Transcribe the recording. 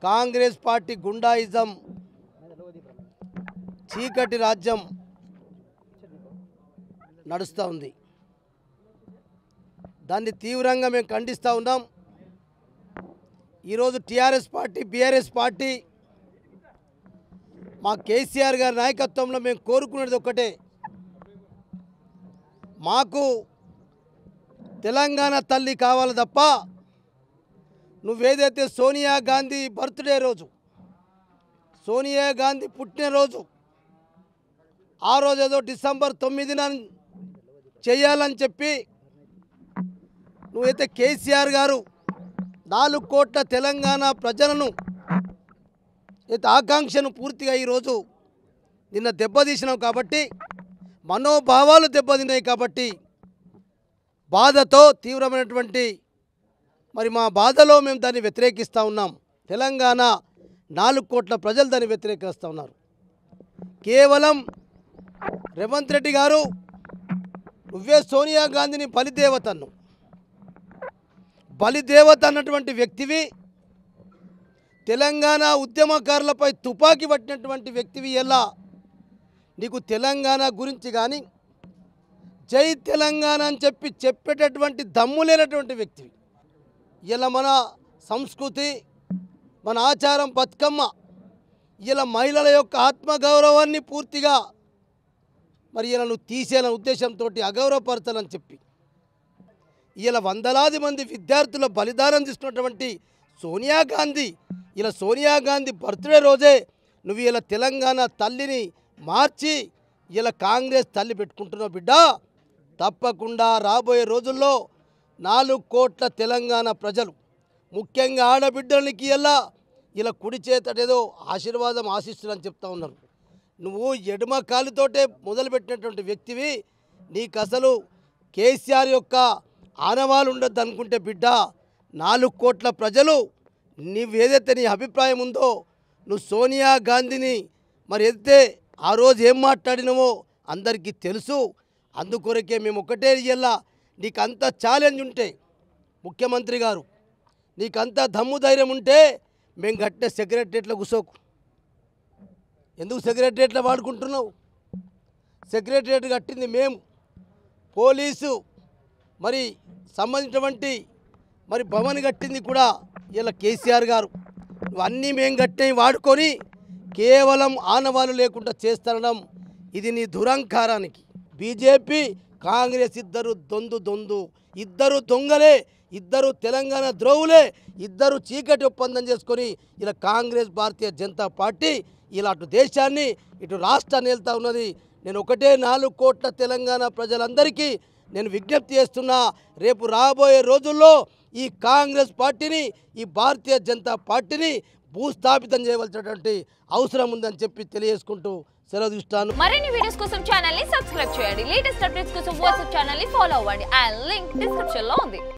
Congress party goondaism చీకటి రాజ్యం నడుస్తూ ఉంది. దాన్ని తీవ్రంగా మేము ఖండిస్తూ ఉన్నాం. ఈరోజు టీఆర్ఎస్ పార్టీ బీఆర్ఎస్ పార్టీ మా కేసీఆర్ గారి నాయకత్వంలో మేము కోరుకునేది ఒక్కటే, మాకు తెలంగాణ తల్లి కావాలి తప్ప నువ్వేదైతే సోనియా గాంధీ బర్త్డే రోజు, సోనియా గాంధీ పుట్టినరోజు, ఆ రోజు ఏదో డిసెంబర్ 9న చేయాలని చెప్పి నువ్వైతే కేసీఆర్ గారు 4 కోట్ల తెలంగాణ ప్రజలను అయితే ఆకాంక్షను పూర్తిగా ఈరోజు నిన్న దెబ్బతీసినావు కాబట్టి, మనోభావాలు దెబ్బతిన్నాయి కాబట్టి బాధతో తీవ్రమైనటువంటి మరి మా బాధలో మేము దాన్ని వ్యతిరేకిస్తూ ఉన్నాం. తెలంగాణ 4 కోట్ల ప్రజలు దాన్ని వ్యతిరేకిస్తూ ఉన్నారు. కేవలం రేవంత్ రెడ్డి గారు నువ్వే సోనియా గాంధీని బలిదేవత అన్నటువంటి వ్యక్తివి, తెలంగాణ ఉద్యమకారులపై తుపాకీ పట్టినటువంటి వ్యక్తివి. ఎలా నీకు తెలంగాణ గురించి కానీ జై తెలంగాణ అని చెప్పేటటువంటి దమ్ము లేనటువంటి వ్యక్తివి. ఇలా మన సంస్కృతి, మన ఆచారం బతుకమ్మ, ఇలా మహిళల యొక్క ఆత్మగౌరవాన్ని పూర్తిగా మరి ఇలా నువ్వు తీసేయాలనే ఉద్దేశంతో అగౌరవపరచాలని చెప్పి ఇలా వందలాది మంది విద్యార్థుల బలిదానం తీసుకున్నటువంటి సోనియా గాంధీ, ఇలా సోనియా గాంధీ బర్త్డే రోజే నువ్వు ఇలా తెలంగాణ తల్లిని మార్చి ఇలా కాంగ్రెస్ తల్లి పెట్టుకుంటున్నావు బిడ్డ. తప్పకుండా రాబోయే రోజుల్లో 4 కోట్ల తెలంగాణ ప్రజలు, ముఖ్యంగా ఆడబిడ్డలకి ఇలా కుడి చేతటేదో ఆశీర్వాదం ఆశిస్తున్నారని చెప్తా ఉన్నారు. నువ్వు ఎడమ కాలుతోటే మొదలుపెట్టినటువంటి వ్యక్తివి. నీకు అసలు కేసీఆర్ యొక్క ఆనవాలు ఉండద్దు అనుకుంటే బిడ్డ, 4 కోట్ల ప్రజలు నీవేదైతే నీ అభిప్రాయం ఉందో, నువ్వు సోనియా గాంధీని మరి ఏదైతే ఆ రోజు ఏం మాట్లాడినావో అందరికీ తెలుసు. అందుకొరకే మేము ఒకటే ఇయ్యాల, నీకంత ఛాలెంజ్ ఉంటే ముఖ్యమంత్రి గారు, నీకంత దమ్ము ధైర్యం ఉంటే మేము కట్టే సెక్రటరియట్లో కూర్చోకు. ఎందుకు సెక్రటరియట్లో వాడుకుంటున్నావు? సెక్రటరియట్ కట్టింది మేము, పోలీసు మరి సంబంధించినటువంటి మరి భవన్ కట్టింది కూడా ఇలా కేసీఆర్ గారు. ఇవన్నీ మేము కట్టినవి వాడుకొని కేవలం ఆనవాళ్ళు లేకుండా చేస్తనడం ఇది నీ దురంకారానికి. బీజేపీ కాంగ్రెస్ ఇద్దరు ఇద్దరు దొంగలే, ఇద్దరు తెలంగాణ ద్రోవులే, ఇద్దరు చీకటి ఒప్పందం చేసుకొని ఇలా కాంగ్రెస్ భారతీయ జనతా పార్టీ ఇలా అటు దేశాన్ని ఇటు రాష్ట్రాన్ని వెళ్తూ ఉన్నది. నేను ఒకటే 4 కోట్ల తెలంగాణ ప్రజలందరికీ నేను విజ్ఞప్తి చేస్తున్నా, రేపు రాబోయే రోజుల్లో ఈ కాంగ్రెస్ పార్టీని, ఈ భారతీయ జనతా పార్టీని భూస్థాపితం చేయవలసినటువంటి అవసరం ఉందని చెప్పి తెలియజేసుకుంటూ సెలవు తీసుకుంటాను. మరిన్ని వీడియోస్ కోసం ఛానల్ ని సబ్స్క్రైబ్ చేయండి. లేటెస్ట్ అప్డేట్స్ కోసం వాట్సాప్ ఛానల్ ని ఫాలో అవ్వండి. ఆ లింక్ డిస్క్రిప్షన్ లో ఉంది.